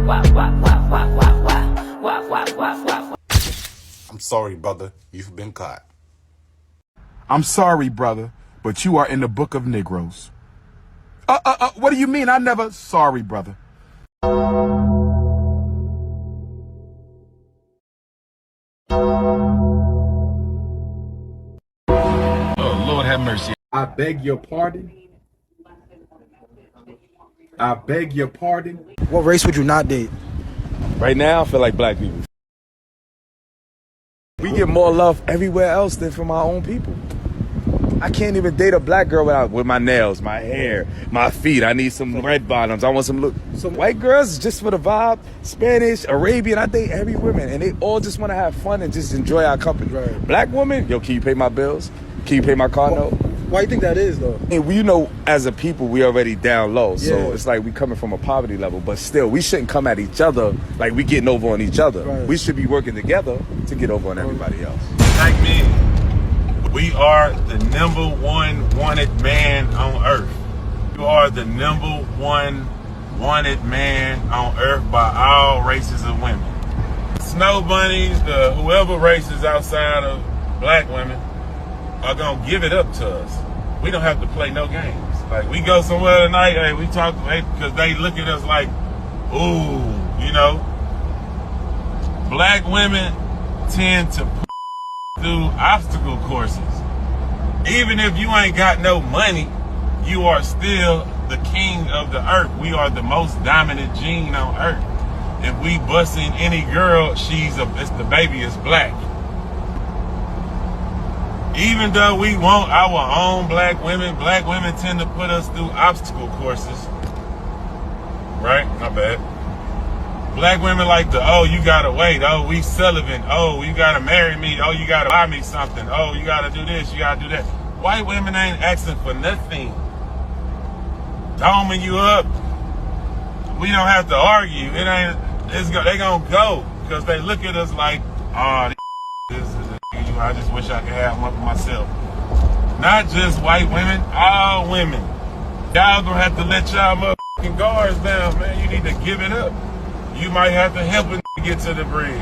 I'm sorry, brother. You've been caught. I'm sorry, brother, but you are in the book of Negroes. What do you mean? I never... Sorry, brother. Oh, Lord have mercy. I beg your pardon. I beg your pardon. What race would you not date? Right now, I feel like black people. We get more love everywhere else than from our own people. I can't even date a black girl with my nails, my hair, my feet. I need some red bottoms. I want some look. Some white girls just for the vibe. Spanish, Arabian. I date every woman, and they all just want to have fun and just enjoy our company. Right. Black woman, yo, can you pay my bills? Can you pay my car note? Why do you think that is, though? And you know, as a people, we already down low. So Yeah. it's like we coming from a poverty level, but still, we shouldn't come at each other like we getting over on each other. Right. We should be working together to get over on everybody else. Black men, we are the number one wanted man on earth. You are the number one wanted man on earth by all races of women. Snow bunnies, whoever races outside of black women are gonna give it up to us. We don't have to play no games. Like, we go somewhere tonight, hey, we talk, hey, because they look at us like, ooh, you know. Black women tend to through obstacle courses. Even if you ain't got no money, you are still the king of the earth. We are the most dominant gene on earth. If we busting any girl, it's the baby is black. Even though we want our own black women tend to put us through obstacle courses. Right? Not bad. Black women like you gotta wait. Oh, we celibate. Oh, you gotta marry me. Oh, you gotta buy me something. Oh, you gotta do this. You gotta do that. White women ain't asking for nothing. Doming you up. We don't have to argue. They gonna go because they look at us like, oh, this is I just wish I could have one for myself. Not just white women, all women. Y'all gonna have to let y'all motherfucking guards down, man. You need to give it up. You might have to help a get to the bread.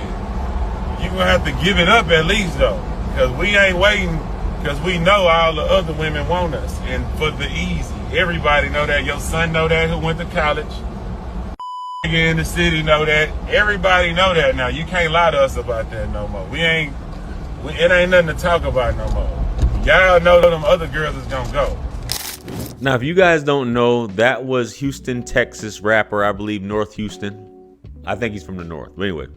You gonna have to give it up at least though, because we ain't waiting. Because we know all the other women want us, and for the easy. Everybody know that. Your son know that who went to college. In the city know that. Everybody know that now. You can't lie to us about that no more. It ain't nothing to talk about no more. Y'all know them other girls is gonna go. Now, if you guys don't know, that was Houston, Texas rapper, I believe North Houston. I think he's from the North. But anyway,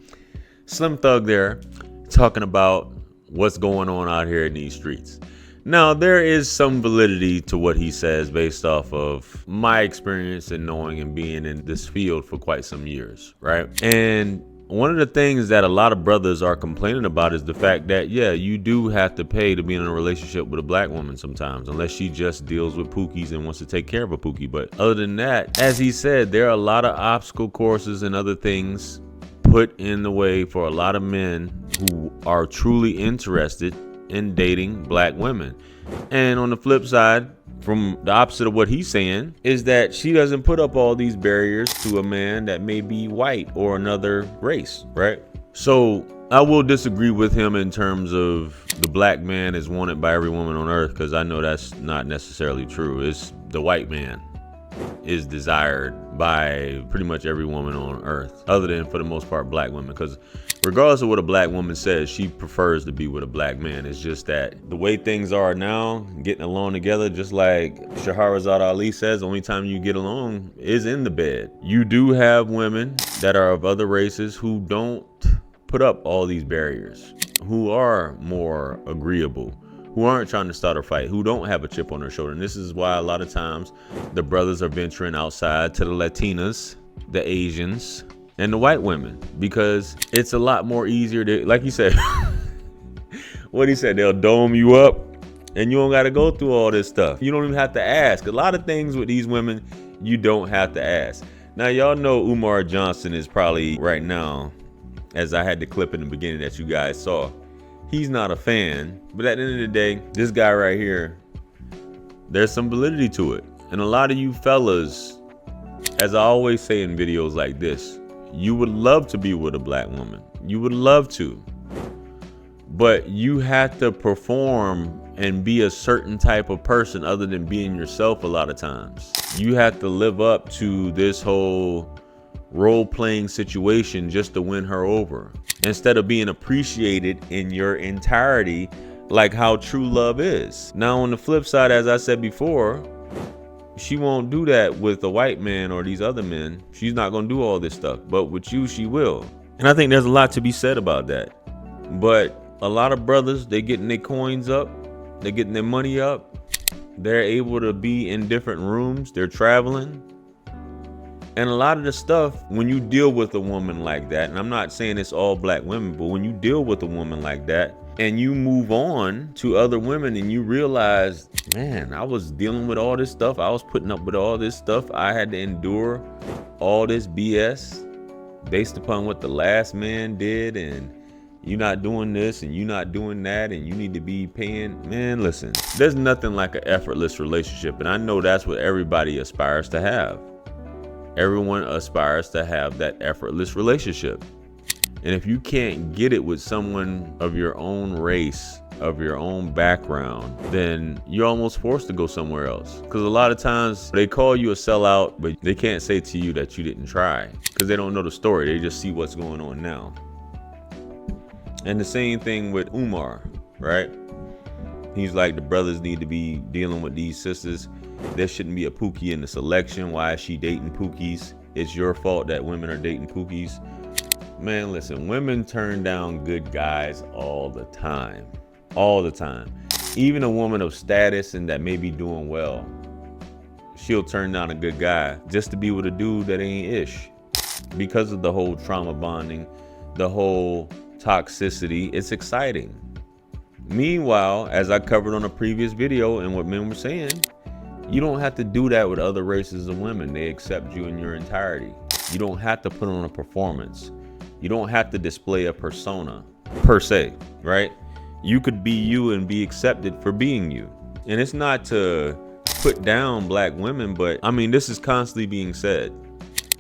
Slim Thug there talking about what's going on out here in these streets. Now, there is some validity to what he says based off of my experience and knowing and being in this field for quite some years, right? And one of the things that a lot of brothers are complaining about is the fact that, yeah, you do have to pay to be in a relationship with a black woman sometimes, unless she just deals with pookies and wants to take care of a pookie. But other than that, as he said, there are a lot of obstacle courses and other things put in the way for a lot of men who are truly interested in dating black women. And on the flip side, from the opposite of what he's saying, is that she doesn't put up all these barriers to a man that may be white or another race, right? So I will disagree with him in terms of the black man is wanted by every woman on earth, because I know that's not necessarily true. It's the white man is desired by pretty much every woman on earth, other than for the most part black women, because regardless of what a black woman says, she prefers to be with a black man. It's just that the way things are now, getting along together, just like Shahrazad Ali says, the only time you get along is in the bed. You do have women that are of other races who don't put up all these barriers, who are more agreeable, who aren't trying to start a fight, who don't have a chip on their shoulder. And this is why a lot of times the brothers are venturing outside to the Latinas, the Asians, and the white women, because it's a lot more easier to, like you said, what he said, they'll dome you up and you don't got to go through all this stuff. You don't even have to ask. A lot of things with these women, you don't have to ask. Now, y'all know Umar Johnson is probably right now, as I had the clip in the beginning that you guys saw, he's not a fan, but at the end of the day, this guy right here, there's some validity to it. And a lot of you fellas, as I always say in videos like this, You would love to be with a black woman. You would love to. But you have to perform and be a certain type of person other than being yourself a lot of times. You have to live up to this whole role-playing situation just to win her over, instead of being appreciated in your entirety like how true love is. Now on the flip side, as I said before, she won't do that with a white man or these other men. She's not gonna do all this stuff, but with you, she will. And I think there's a lot to be said about that. But a lot of brothers, they getting their coins up, they're getting their money up, they're able to be in different rooms, they're traveling. And a lot of the stuff, when you deal with a woman like that, and I'm not saying it's all black women, but when you deal with a woman like that and you move on to other women and you realize, man, I was dealing with all this stuff, I was putting up with all this stuff, I had to endure all this BS based upon what the last man did, and you not doing this and you not doing that, and you need to be paying. Man, listen, there's nothing like an effortless relationship, and I know that's what everybody aspires to have. Everyone aspires to have that effortless relationship. And if you can't get it with someone of your own race, of your own background, then you're almost forced to go somewhere else. Because a lot of times they call you a sellout, but they can't say to you that you didn't try, because they don't know the story. They just see what's going on now. And the same thing with Umar, right? He's like, the brothers need to be dealing with these sisters. There shouldn't be a Pookie in the selection. Why is she dating Pookies? It's your fault that women are dating Pookies. Man, listen, women turn down good guys all the time. All the time. Even a woman of status and that may be doing well, she'll turn down a good guy just to be with a dude that ain't ish. Because of the whole trauma bonding, the whole toxicity, it's exciting. Meanwhile, as I covered on a previous video and what men were saying, you don't have to do that with other races of women. They accept you in your entirety. You don't have to put on a performance. You don't have to display a persona per se, right? You could be you and be accepted for being you. And it's not to put down black women, but I mean, this is constantly being said.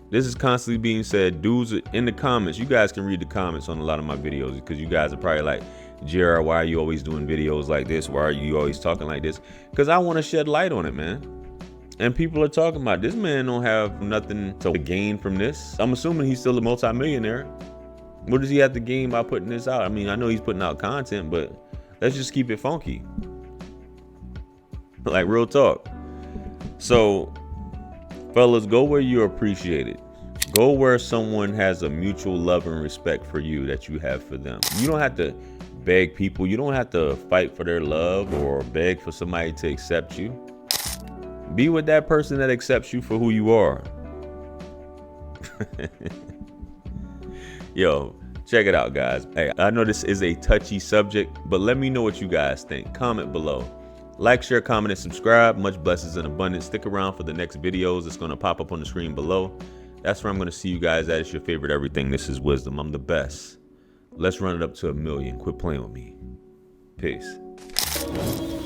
This is constantly being said. Dudes in the comments, you guys can read the comments on a lot of my videos, because you guys are probably like, JR, why are you always doing videos like this? Why are you always talking like this? Because I want to shed light on it, man. And people are talking about, this man don't have nothing to gain from this. I'm assuming he's still a multimillionaire. What does he have to gain by putting this out? I mean, I know he's putting out content, but let's just keep it funky. Like, real talk. So, fellas, go where you're appreciated. Go where someone has a mutual love and respect for you that you have for them. You don't have to beg people. You don't have to fight for their love or beg for somebody to accept you. Be with that person that accepts you for who you are. Yo, check it out, guys. Hey, I know this is a touchy subject, but let me know what you guys think. Comment below. Like, share, comment, and subscribe. Much blessings and abundance. Stick around for the next videos. It's going to pop up on the screen below. That's where I'm going to see you guys at. It's your favorite everything. This is Wisdom. I'm the best. Let's run it up to 1 million. Quit playing with me. Peace.